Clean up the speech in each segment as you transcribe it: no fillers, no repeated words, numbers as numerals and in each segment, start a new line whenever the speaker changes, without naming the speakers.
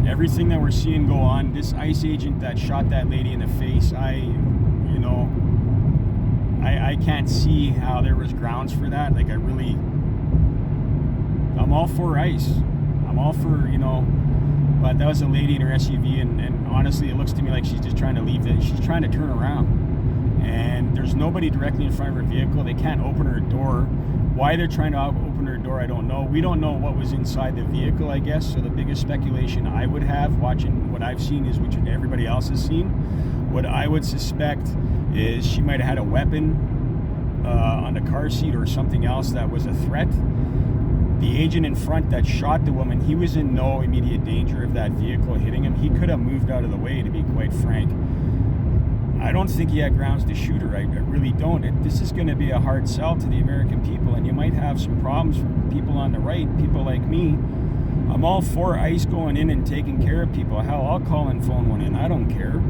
everything that we're seeing go on, this ICE agent that shot that lady in the face, I can't see how there was grounds for that. Like, I'm all for ICE. I'm all for, but that was a lady in her SUV, and honestly, it looks to me like she's just trying to leave she's trying to turn around. And there's nobody directly in front of her vehicle. They can't open her door. Why they're trying to open her door, I don't know. We don't know what was inside the vehicle, I guess. So the biggest speculation I would have, watching what I've seen, is which everybody else has seen. What I would suspect is she might have had a weapon on the car seat or something else that was a threat. The agent in front that shot the woman, he was in no immediate danger of that vehicle hitting him. He could have moved out of the way, to be quite frank. I don't think he had grounds to shoot her. I really don't. This is going to be a hard sell to the American people, and you might have some problems from people on the right, people like me. I'm all for ICE going in and taking care of people. Hell, I'll call and phone one in. I don't care.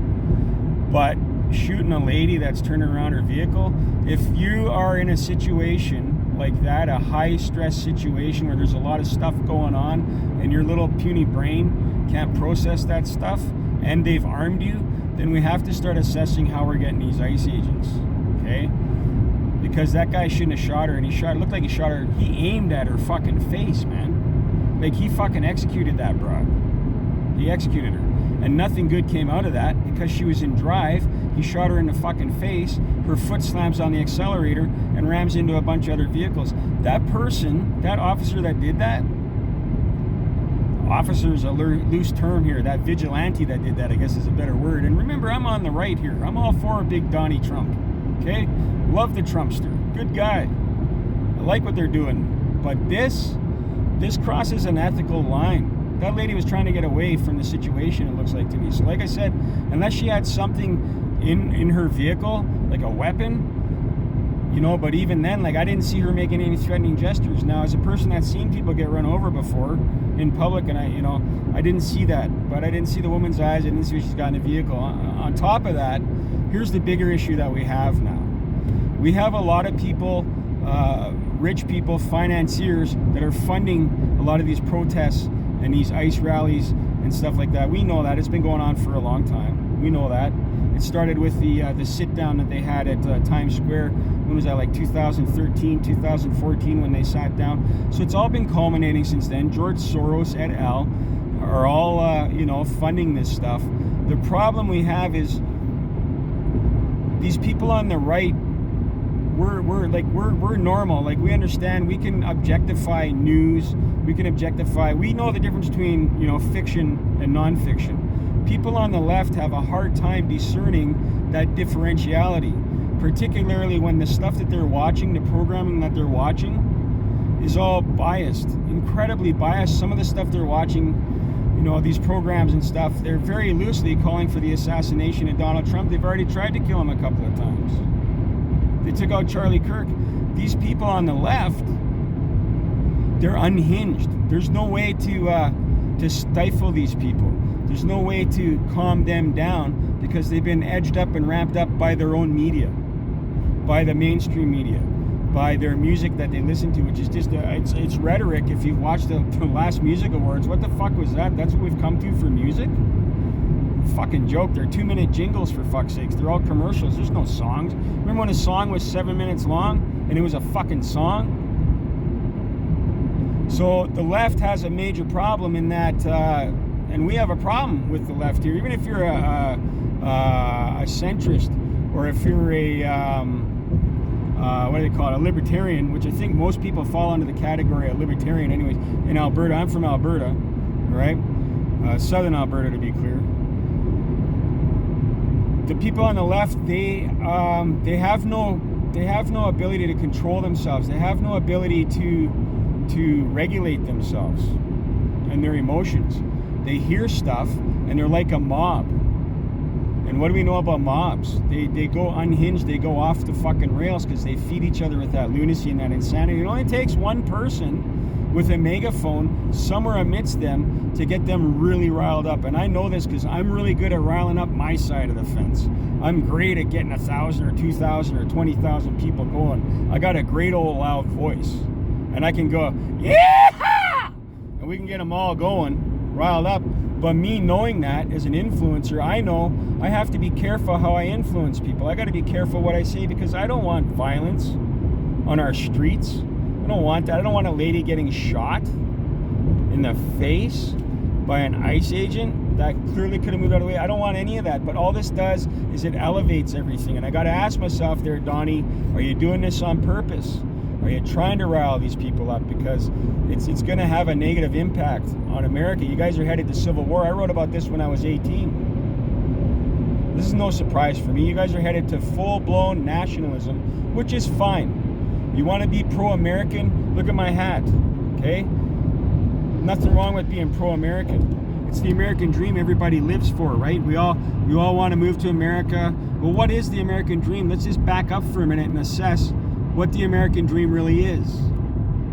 But shooting a lady that's turning around her vehicle, if you are in a situation like that, a high-stress situation where there's a lot of stuff going on and your little puny brain can't process that stuff, and they've armed you, then we have to start assessing how we're getting these ICE agents, okay? Because that guy shouldn't have shot her, and it looked like he shot her. He aimed at her fucking face, man. Like, he fucking executed that broad. He executed her. And nothing good came out of that because she was in drive. He shot her in the fucking face. Her foot slams on the accelerator and rams into a bunch of other vehicles. That person, that officer that did that, officer is a loose term here. That vigilante that did that, I guess, is a better word. And remember, I'm on the right here. I'm all for a big Donnie Trump. Okay? Love the Trumpster. Good guy. I like what they're doing. But this crosses an ethical line. That lady was trying to get away from the situation, it looks like to me. So like I said, unless she had something in her vehicle, like a weapon, but even then, like, I didn't see her making any threatening gestures. Now, as a person that's seen people get run over before in public, and I didn't see that. But I didn't see the woman's eyes. I didn't see what she's got in the vehicle. On top of that, here's the bigger issue that we have now. We have a lot of people, rich people, financiers, that are funding a lot of these protests and these ICE rallies and stuff like that. We know that. It's been going on for a long time. We know that. It started with the sit-down that they had at Times Square. When was that, like 2013, 2014, when they sat down? So it's all been culminating since then. George Soros et al. Are all, funding this stuff. The problem we have is these people on the right, we're normal. Like, we understand. We can objectify news. We know the difference between, fiction and nonfiction. People on the left have a hard time discerning that differentiality, particularly when the stuff that they're watching, the programming that they're watching, is all biased, incredibly biased. Some of the stuff they're watching, these programs and stuff, they're very loosely calling for the assassination of Donald Trump. They've already tried to kill him a couple of times. They took out Charlie Kirk. These people on the left, they're unhinged. There's no way to stifle these people. There's no way to calm them down because they've been edged up and ramped up by their own media, by the mainstream media, by their music that they listen to, which is just it's rhetoric. If you've watched the last music awards, what the fuck was that? That's what we've come to for music? Fucking joke. They're 2-minute jingles, for fuck's sakes. They're all commercials. There's no songs. Remember when a song was 7 minutes long and it was a fucking song? So the left has a major problem in that, and we have a problem with the left here. Even if you're a centrist, or if you're what do they call it, a libertarian, which I think most people fall under the category of libertarian anyways. In Alberta, I'm from Alberta, right? Southern Alberta, to be clear. The people on the left, they have no ability to control themselves. They have no ability to regulate themselves and their emotions. They hear stuff and they're like a mob. And what do we know about mobs? They go unhinged. They go off the fucking rails because they feed each other with that lunacy and that insanity. It only takes one person with a megaphone somewhere amidst them to get them really riled up. And I know this because I'm really good at riling up my side of the fence. I'm great at getting 1,000 or 2,000 or 20,000 people going. I got a great old loud voice. And I can go, yeah! And we can get them all going, riled up. But me knowing that as an influencer, I know I have to be careful how I influence people. I got to be careful what I say, because I don't want violence on our streets. I don't want that. I don't want a lady getting shot in the face by an ICE agent that clearly could have moved out of the way. I don't want any of that. But all this does is it elevates everything. And I got to ask myself there, Donnie, are you doing this on purpose? Are you trying to rile these people up? Because it's going to have a negative impact on America. You guys are headed to civil war. I wrote about this when I was 18. This is no surprise for me. You guys are headed to full-blown nationalism, which is fine. You want to be pro-American? Look at my hat, okay? Nothing wrong with being pro-American. It's the American dream everybody lives for, right? We all want to move to America. Well, what is the American dream? Let's just back up for a minute and assess what the American dream really is,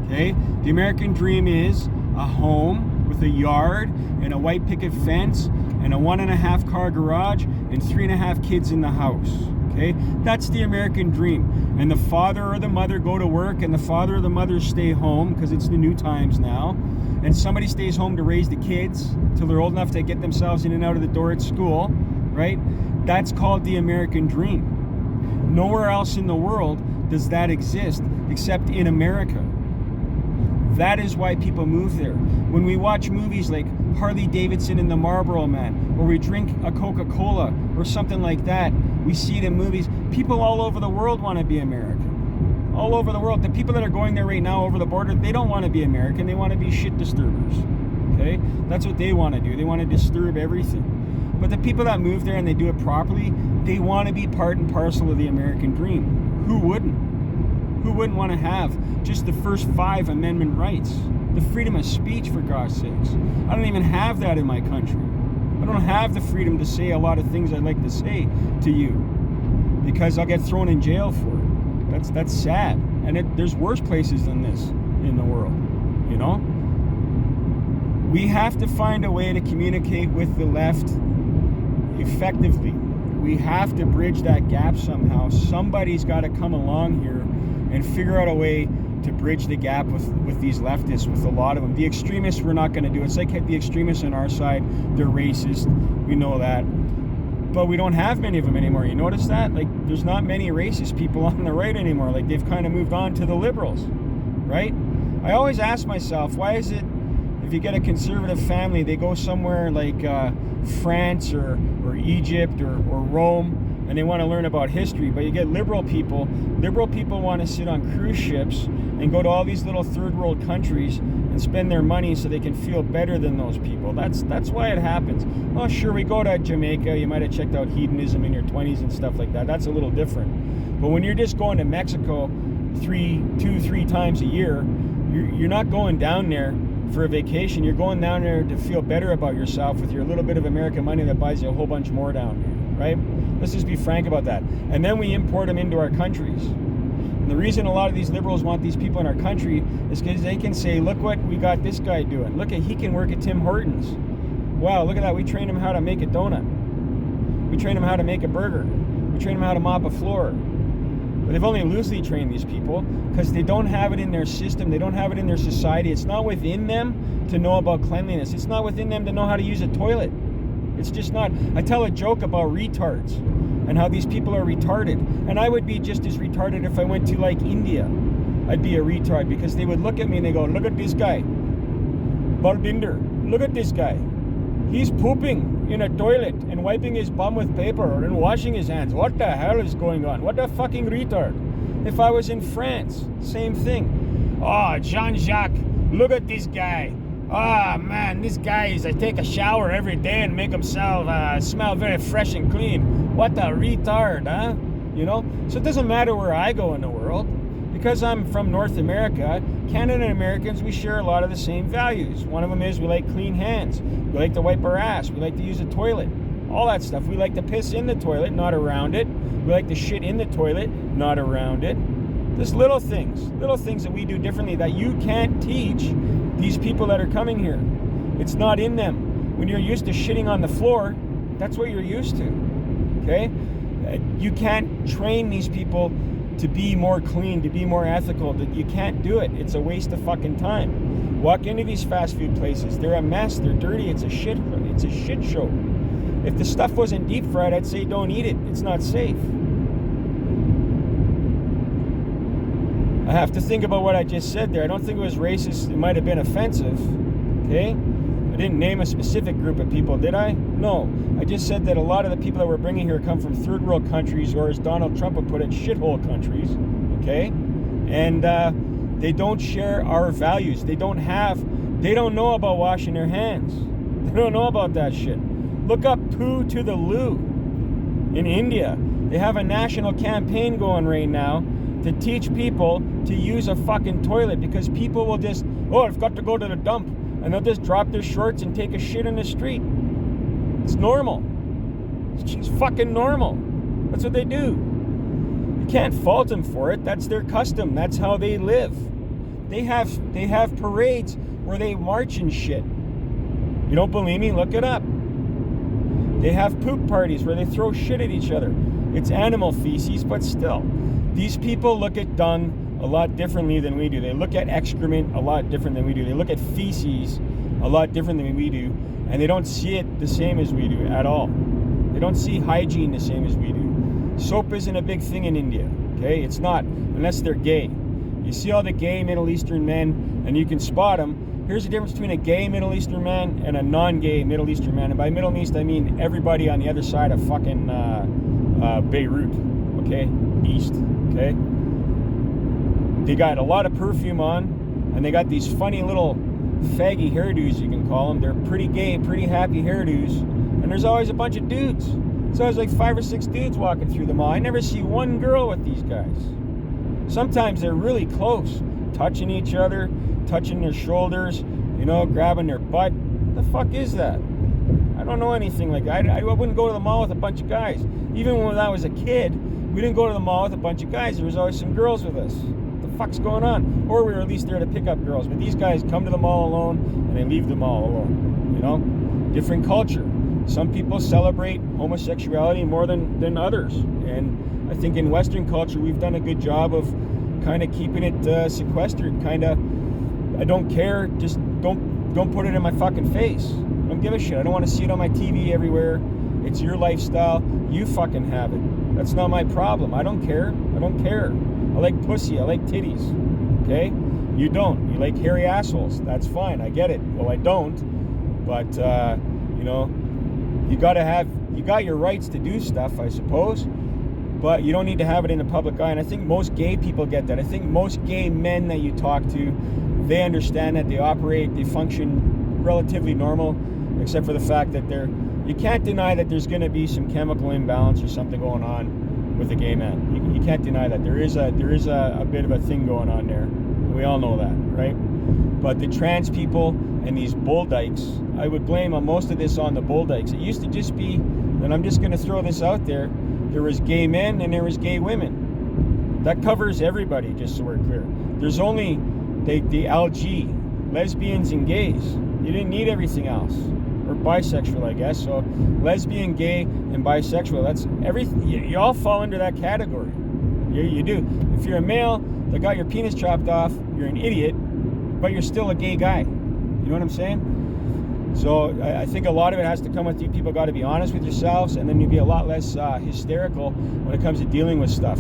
okay? The American dream is a home with a yard and a white picket fence and a 1.5 car garage and 3.5 kids in the house, okay? That's the American dream. And the father or the mother go to work, and the father or the mother stay home, because it's the new times now, and somebody stays home to raise the kids till they're old enough to get themselves in and out of the door at school, right? That's called the American dream. Nowhere else in the world does that exist except in America. That is why people move there. When we watch movies like Harley Davidson and the Marlboro Man, or we drink a Coca-Cola or something like that, we see it in movies. People all over the world want to be American. All over the world. The people that are going there right now over the border, they don't want to be American. They want to be shit disturbers. Okay? That's what they want to do. They want to disturb everything. But the people that move there and they do it properly, they want to be part and parcel of the American dream. Who wouldn't? Who wouldn't want to have just the first 5 amendment rights? The freedom of speech, for God's sakes. I don't even have that in my country. I don't have the freedom to say a lot of things I'd like to say to you, because I'll get thrown in jail for it. That's sad. And there's worse places than this in the world, you know? We have to find a way to communicate with the left effectively. We have to bridge that gap somehow. Somebody's got to come along here and figure out a way to bridge the gap with these leftists, with a lot of them. The extremists, we're not going to do. It's like the extremists on our side, they're racist. We know that. But we don't have many of them anymore. You notice that? Like, there's not many racist people on the right anymore. Like, they've kind of moved on to the liberals, right? I always ask myself, why is it if you get a conservative family, they go somewhere like France or Egypt or Rome, and they want to learn about history, but you get liberal people want to sit on cruise ships and go to all these little third world countries and spend their money so they can feel better than those people. That's why it happens. Oh, sure, we go to Jamaica, you might have checked out hedonism in your 20s and stuff like that. That's a little different. But when you're just going to Mexico 2-3 times a year, you're not going down there for a vacation. You're going down there to feel better about yourself with your little bit of American money that buys you a whole bunch more down here, right? Let's just be frank about that. And then we import them into our countries. And the reason a lot of these liberals want these people in our country is because they can say, look what we got this guy doing. Look, he can work at Tim Hortons. Wow, look at that. We trained him how to make a donut. We trained him how to make a burger. We trained him how to mop a floor. But they've only loosely trained these people because they don't have it in their system. They don't have it in their society. It's not within them to know about cleanliness. It's not within them to know how to use a toilet. It's just not. I tell a joke about retards and how these people are retarded. And I would be just as retarded if I went to like India. I'd be a retard because they would look at me and they go, look at this guy. Balbinder, look at this guy. He's pooping in a toilet and wiping his bum with paper and washing his hands. What the hell is going on? What a fucking retard. If I was in France, same thing. Oh, Jean-Jacques, look at this guy. Ah, man, this guy I take a shower every day and make himself smell very fresh and clean. What a retard, huh? You know? So it doesn't matter where I go in the world. Because I'm from North America, Canada and Americans, we share a lot of the same values. One of them is we like clean hands. We like to wipe our ass. We like to use a toilet. All that stuff. We like to piss in the toilet, not around it. We like to shit in the toilet, not around it. Just little things that we do differently that you can't teach these people that are coming here. It's not in them. When you're used to shitting on the floor, that's what you're used to, okay? You can't train these people to be more clean, to be more ethical. That you can't do it. It's a waste of fucking time. Walk into these fast food places. They're a mess. They're dirty. It's a shit show. If the stuff wasn't deep fried, I'd say don't eat it. It's not safe. I have to think about what I just said there. I don't think it was racist. It might have been offensive. Okay? I didn't name a specific group of people, did I? No. I just said that a lot of the people that we're bringing here come from third world countries, or as Donald Trump would put it, shithole countries. Okay? And they don't share our values. They don't know about washing their hands. They don't know about that shit. Look up Poo to the Loo in India. They have a national campaign going right now to teach people to use a fucking toilet, because people will just, I've got to go to the dump. And they'll just drop their shorts and take a shit in the street. It's normal. It's fucking normal. That's what they do. You can't fault them for it. That's their custom. That's how they live. They have parades where they march and shit. You don't believe me? Look it up. They have poop parties where they throw shit at each other. It's animal feces, but still. These people look at dung a lot differently than we do. They look at excrement a lot different than we do. They look at feces a lot different than we do. And they don't see it the same as we do at all. They don't see hygiene the same as we do. Soap isn't a big thing in India. Okay? It's not, unless they're gay. You see all the gay Middle Eastern men, and you can spot them. Here's the difference between a gay Middle Eastern man and a non-gay Middle Eastern man. And by Middle East, I mean everybody on the other side of fucking Beirut. Okay? East. Okay? They got a lot of perfume on, and they got these funny little faggy hairdos, you can call them. They're pretty gay, pretty happy hairdos. And there's always a bunch of dudes. It's always like 5 or 6 dudes walking through the mall. I never see one girl with these guys. Sometimes they're really close, touching each other, touching their shoulders, grabbing their butt. What the fuck is that? I don't know anything like that. I wouldn't go to the mall with a bunch of guys. Even when I was a kid, we didn't go to the mall with a bunch of guys. There was always some girls with us. What the fuck's going on? Or we were at least there to pick up girls. But these guys come to the mall alone, and they leave the mall alone. Different culture. Some people celebrate homosexuality more than others. And I think in Western culture, we've done a good job of kind of keeping it sequestered. Kind of, I don't care. Just don't put it in my fucking face. I don't give a shit. I don't want to see it on my TV everywhere. It's your lifestyle. You fucking have it. That's not my problem. I don't care. I don't care. I like pussy. I like titties. Okay? You don't. You like hairy assholes. That's fine. I get it. Well, I don't. But, you got your rights to do stuff, I suppose. But you don't need to have it in the public eye. And I think most gay people get that. I think most gay men that you talk to, they understand that. They function relatively normal, except for the fact that you can't deny that there's going to be some chemical imbalance or something going on with a gay man. You can't deny that. There is a bit of a thing going on there. We all know that, right? But the trans people and these bull dykes, I would blame most of this on the bull dykes. It used to just be, and I'm just going to throw this out there, there was gay men and there was gay women. That covers everybody, just so we're clear. There's only the LG, lesbians and gays. You didn't need everything else. Or bisexual, I guess. So lesbian, gay, and bisexual, that's everything. You all fall into that category. You do. If you're a male that got your penis chopped off, you're an idiot, but you're still a gay guy. You know what I'm saying? So I think a lot of it has to come with you people got to be honest with yourselves, and then you'll be a lot less hysterical when it comes to dealing with stuff.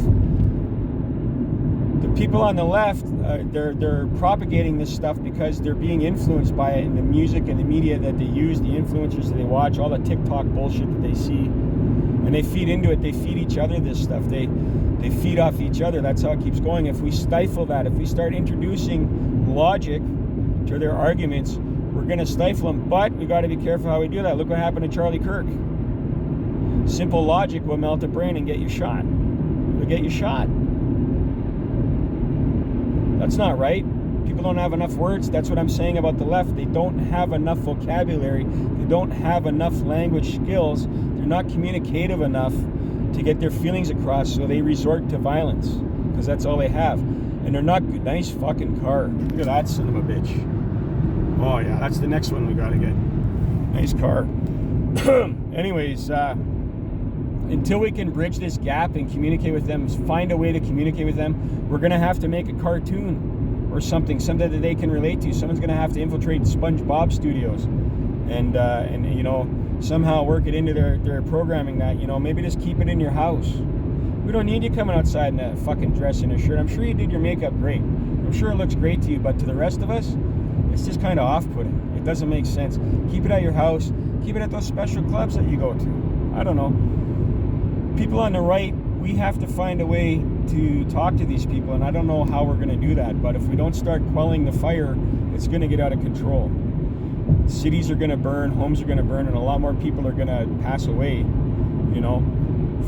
The people on the left, they're propagating this stuff because they're being influenced by it in the music and the media that they use, the influencers that they watch, all the TikTok bullshit that they see, and they feed into it. They feed each other this stuff. They feed off each other. That's how it keeps going. If we stifle that, if we start introducing logic to their arguments, we're going to stifle them. But we got to be careful how we do that. Look what happened to Charlie Kirk. Simple logic will melt a brain and get you shot. It'll get you shot. That's not right. People don't have enough words. That's what I'm saying about the left. They don't have enough vocabulary. They don't have enough language skills. They're not communicative enough to get their feelings across, so they resort to violence because that's all they have. And they're not good. Nice fucking car. Look at that son of a bitch. Oh yeah, that's the next one we gotta get. Nice car. Anyways, until we can bridge this gap and communicate with them, find a way to communicate with them, we're going to have to make a cartoon or something that they can relate to. Someone's going to have to infiltrate SpongeBob Studios and you know, somehow work it into their programming that, you know, maybe just keep it in your house. We don't need you coming outside in a fucking dress and a shirt. I'm sure you did your makeup great. I'm sure it looks great to you, but to the rest of us, it's just kind of off-putting. It doesn't make sense. Keep it at your house. Keep it at those special clubs that you go to. I don't know. People on the right, we have to find a way to talk to these people, and I don't know how we're going to do that, but if we don't start quelling the fire, it's going to get out of control. Cities are going to burn, homes are going to burn, and a lot more people are going to pass away, you know,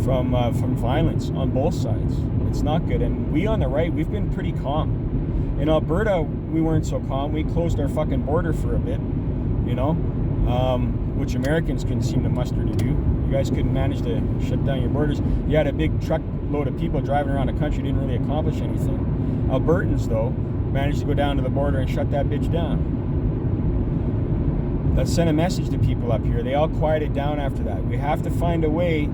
from violence on both sides. It's not good. And we on the right, we've been pretty calm. In Alberta, we weren't so calm. We closed our fucking border for a bit, you know, which Americans couldn't seem to muster to do. You guys couldn't manage to shut down your borders. You had a big truckload of people driving around the country, didn't really accomplish anything. Albertans, though, managed to go down to the border and shut that bitch down. That sent a message to people up here. They all quieted down after that. We have to find a way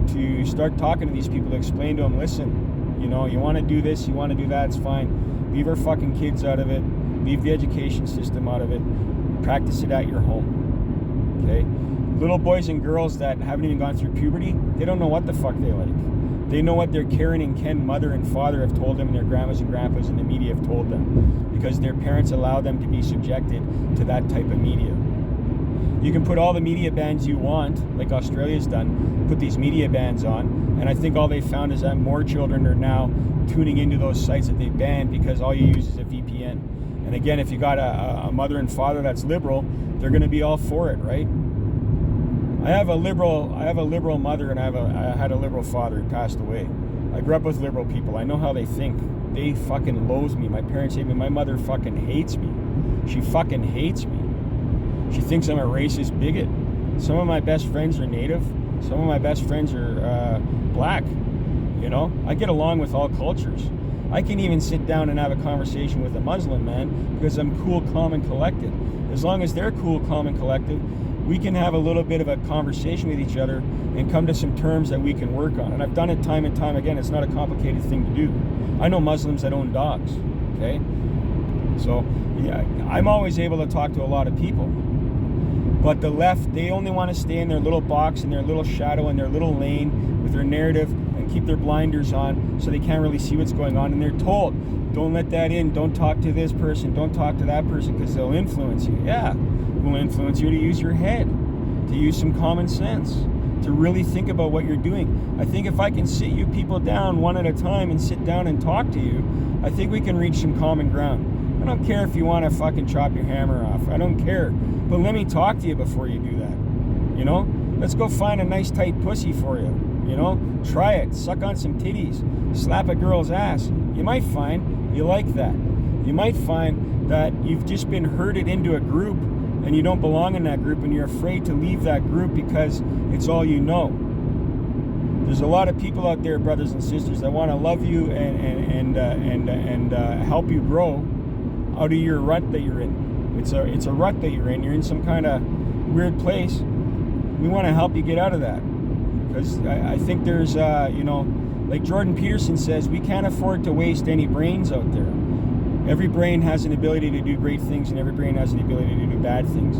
to start talking to these people, to explain to them, listen, you know, you want to do this, you want to do that, it's fine. Leave our fucking kids out of it. Leave the education system out of it. Practice it at your home. Okay? Little boys and girls that haven't even gone through puberty, they don't know what the fuck they like. They know what their Karen and Ken mother and father have told them, and their grandmas and grandpas and the media have told them, because their parents allow them to be subjected to that type of media. You can put all the media bans you want, like Australia's done, put these media bans on, and I think all they found is that more children are now tuning into those sites that they banned because all you use is a VPN. And again, if you got a mother and father that's liberal, they're going to be all for it, right? I have a liberal mother, and I had a liberal father who passed away. I grew up with liberal people. I know how they think. They fucking loathe me. My parents hate me. My mother fucking hates me. She fucking hates me. She thinks I'm a racist bigot. Some of my best friends are Native. Some of my best friends are black. You know, I get along with all cultures. I can even sit down and have a conversation with a Muslim man because I'm cool, calm, and collected. As long as they're cool, calm, and collected, we can have a little bit of a conversation with each other and come to some terms that we can work on. And I've done it time and time again. It's not a complicated thing to do. I know Muslims that own dogs, okay? So, yeah, I'm always able to talk to a lot of people. But the left, they only want to stay in their little box, in their little shadow, in their little lane with their narrative and keep their blinders on so they can't really see what's going on. And they're told, don't let that in, don't talk to this person, don't talk to that person because they'll influence you. Yeah, it will influence you to use your head, to use some common sense, to really think about what you're doing. I think if I can sit you people down one at a time and sit down and talk to you, I think we can reach some common ground. I don't care if you want to fucking chop your hammer off. I don't care. But let me talk to you before you do that. You know? Let's go find a nice tight pussy for you. You know? Try it. Suck on some titties. Slap a girl's ass. You might find you like that. You might find that you've just been herded into a group and you don't belong in that group and you're afraid to leave that group because it's all you know. There's a lot of people out there, brothers and sisters, that want to love you and help you grow out of your rut that you're in. It's a rut that you're in. You're in some kind of weird place. We want to help you get out of that. Because I think there's, you know, like Jordan Peterson says, we can't afford to waste any brains out there. Every brain has an ability to do great things, and every brain has the ability to do bad things.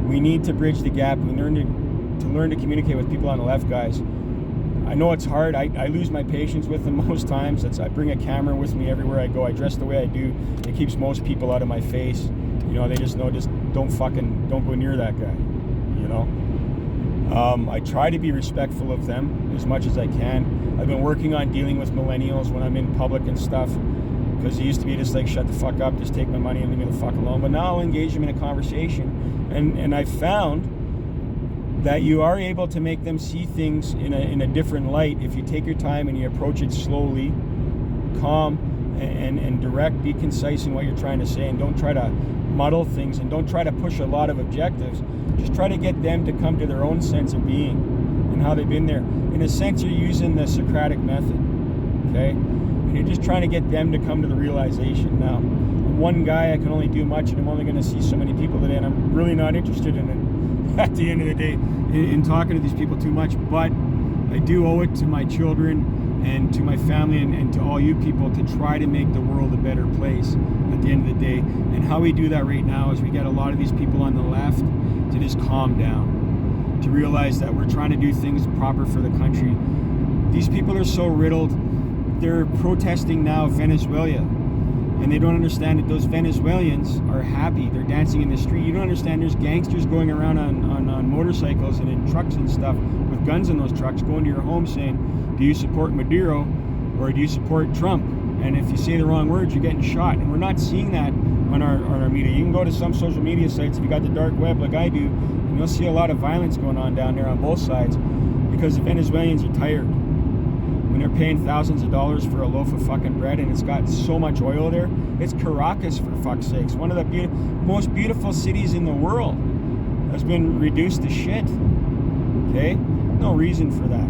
We need to bridge the gap. We learn to communicate with people on the left, guys. I know it's hard. I lose my patience with them most times. I bring a camera with me everywhere I go. I dress the way I do. It keeps most people out of my face. You know, they just know, don't go near that guy. You know, I try to be respectful of them as much as I can. I've been working on dealing with millennials when I'm in public and stuff, because it used to be just like, shut the fuck up, just take my money and leave me the fuck alone. But now I'll engage them in a conversation, and I've found that you are able to make them see things in a different light if you take your time and you approach it slowly, calm, and direct. Be concise in what you're trying to say, and don't try to muddle things, and don't try to push a lot of objectives. Just try to get them to come to their own sense of being and how they've been there. In a sense, you're using the Socratic method, okay? And you're just trying to get them to come to the realization. Now, I'm one guy, I can only do much, and I'm only going to see so many people today, and I'm really not interested in it at the end of the day in talking to these people too much. But I do owe it to my children and to my family and to all you people to try to make the world a better place at the end of the day. And how we do that right now is we get a lot of these people on the left to just calm down, to realize that we're trying to do things proper for the country. These people are so riddled. They're protesting now Venezuela, and they don't understand that those Venezuelans are happy. They're dancing in the street. You don't understand there's gangsters going around on motorcycles and in trucks and stuff with guns in those trucks, going to your home saying, do you support Maduro or do you support Trump? And if you say the wrong words, you're getting shot. And we're not seeing that on our media. You can go to some social media sites if you got the dark web like I do, and you'll see a lot of violence going on down there on both sides because the Venezuelans are tired. When they're paying thousands of dollars for a loaf of fucking bread and it's got so much oil there. It's Caracas, for fuck's sakes. One of the most beautiful cities in the world has been reduced to shit. Okay? No reason for that.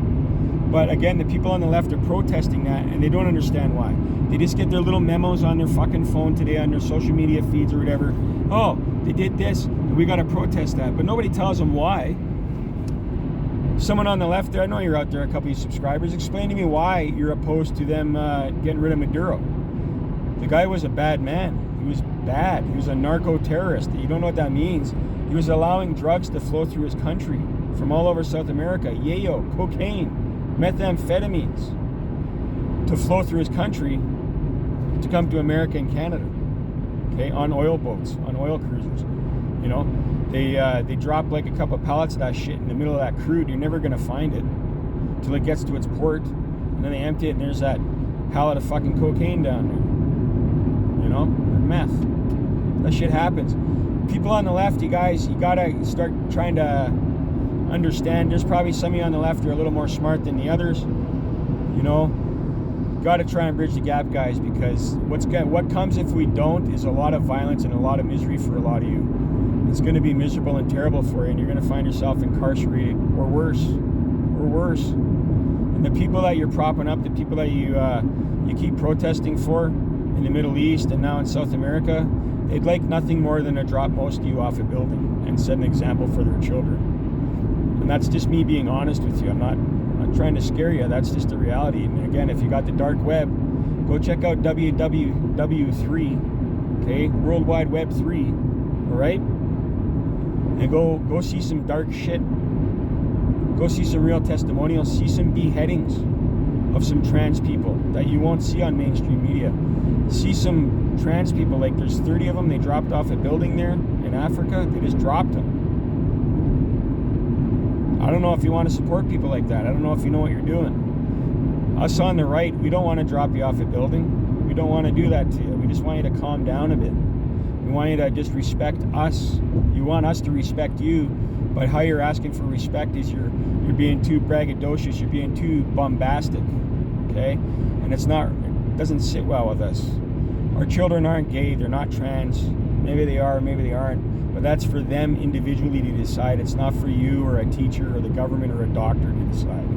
But again, the people on the left are protesting that and they don't understand why. They just get their little memos on their fucking phone today on their social media feeds or whatever. Oh, they did this and we got to protest that. But nobody tells them why. Someone on the left there, I know you're out there, a couple of subscribers, explain to me why you're opposed to them getting rid of Maduro. The guy was a bad man. He was bad. He was a narco-terrorist. You don't know what that means. He was allowing drugs to flow through his country from all over South America. Yayo, cocaine, methamphetamines to flow through his country to come to America and Canada. Okay, on oil boats, on oil cruisers. You know, they drop like a couple of pallets of that shit in the middle of that crude. You're never gonna find it till it gets to its port, and then they empty it, and there's that pallet of fucking cocaine down there. You know, or meth. That shit happens. People on the left, you guys, you gotta start trying to understand. There's probably some of you on the left who are a little more smart than the others. You know, gotta try and bridge the gap, guys, because what comes if we don't is a lot of violence and a lot of misery for a lot of you. It's going to be miserable and terrible for you, and you're going to find yourself incarcerated or worse. And the people that you're propping up, the people that you keep protesting for in the Middle East and now in South America, they'd like nothing more than to drop most of you off a building and set an example for their children. And that's just me being honest with you. I'm not trying to scare you. That's just the reality. And again, if you got the dark web, go check out WWW3, okay, World Wide Web 3, all right? And go see some dark shit. Go see some real testimonials. See some beheadings of some trans people that you won't see on mainstream media. See some trans people, like there's 30 of them. They dropped off a building there in Africa. They just dropped them. I don't know if you want to support people like that. I don't know if you know what you're doing. Us on the right, we don't want to drop you off a building. We don't want to do that to you. We just want you to calm down a bit. We want you to just respect us. You want us to respect you, but how you're asking for respect is you're being too braggadocious, you're being too bombastic, okay? And it doesn't sit well with us. Our children aren't gay, they're not trans. Maybe they are, maybe they aren't, but that's for them individually to decide. It's not for you or a teacher or the government or a doctor to decide.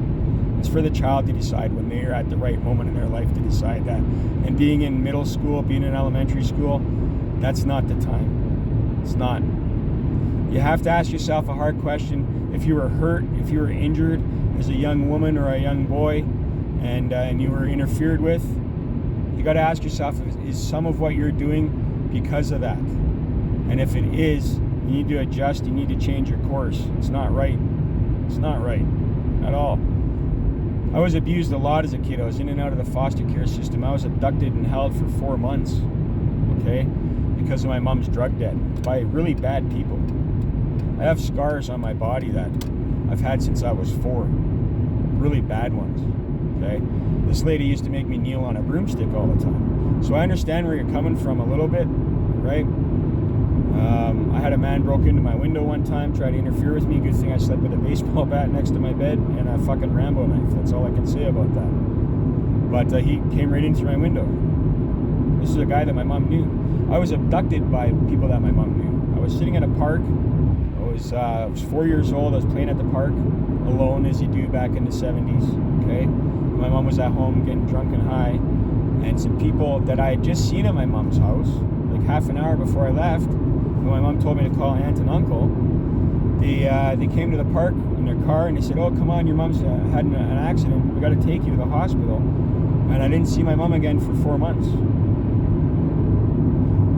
It's for the child to decide when they're at the right moment in their life to decide that. And being in middle school, being in elementary school, that's not the time. It's not. You have to ask yourself a hard question. If you were hurt, if you were injured as a young woman or a young boy, and you were interfered with, you got to ask yourself, is some of what you're doing because of that? And if it is, you need to adjust. You need to change your course. It's not right. It's not right at all. I was abused a lot as a kid. I was in and out of the foster care system. I was abducted and held for 4 months. Okay. Because of my mom's drug debt by really bad people. I have scars on my body that I've had since I was 4. Really bad ones. Okay? This lady used to make me kneel on a broomstick all the time. So I understand where you're coming from a little bit, right? I had a man broke into my window one time, tried to interfere with me. Good thing I slept with a baseball bat next to my bed and a fucking Rambo knife. That's all I can say about that. But he came right in through my window. This is a guy that my mom knew. I was abducted by people that my mom knew. I was sitting at a park. I was 4 years old. I was playing at the park alone, as you do back in the 70s. Okay, my mom was at home getting drunk and high, and some people that I had just seen at my mom's house, like half an hour before I left, when my mom told me to call aunt and uncle, they came to the park in their car and they said, "Oh, come on, your mom's had an accident. We got to take you to the hospital." And I didn't see my mom again for 4 months.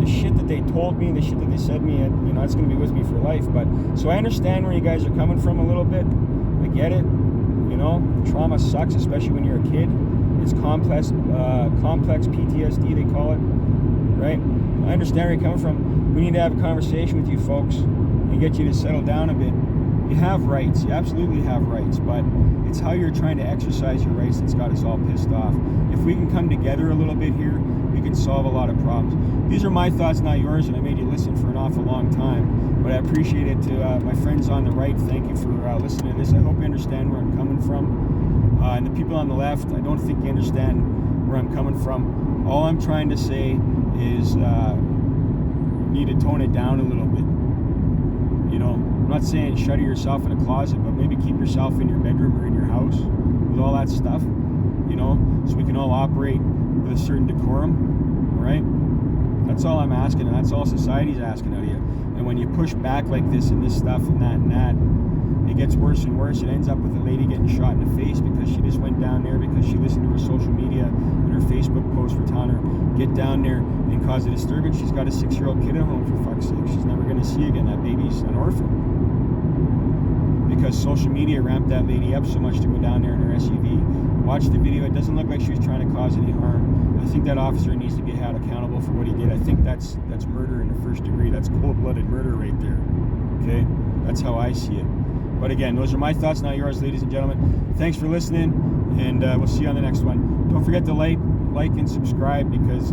The shit that they told me, the shit that they said to me, you know, that's going to be with me for life. But so I understand where you guys are coming from a little bit. I get it. You know, trauma sucks, especially when you're a kid. It's complex PTSD, they call it, right? I understand where you're coming from. We need to have a conversation with you folks and get you to settle down a bit. You have rights. You absolutely have rights, but it's how you're trying to exercise your rights that's got us all pissed off. If we can come together a little bit here, we can solve a lot of problems. These are my thoughts, not yours, and I made you listen for an awful long time, but I appreciate it. To my friends on the right, thank you for listening to this. I hope you understand where I'm coming from. And the people on the left, I don't think you understand where I'm coming from. All I'm trying to say is you need to tone it down a little bit. You know, I'm not saying shutter yourself in a closet, but maybe keep yourself in your bedroom or in your house with all that stuff, you know, so we can all operate with a certain decorum, all right? That's all I'm asking, and that's all society's asking out of you. And when you push back like this and this stuff and that, it gets worse and worse. It ends up with a lady getting shot in the face because she just went down there because she listened to her social media and her Facebook post for telling her, get down there and cause a disturbance. She's got a 6-year-old kid at home, for fuck's sake. She's never going to see again. That baby's an orphan. Because social media ramped that lady up so much to go down there in her SUV. Watch the video. It doesn't look like she was trying to cause any harm. I think that officer needs to be held accountable for what he did. I think that's murder in the first degree. That's cold-blooded murder right there. Okay? That's how I see it. But again, those are my thoughts, not yours, ladies and gentlemen. Thanks for listening, and we'll see you on the next one. Don't forget to like and subscribe, because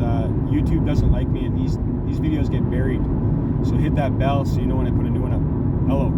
YouTube doesn't like me, and these videos get buried. So hit that bell so you know when I put a new one up. Hello.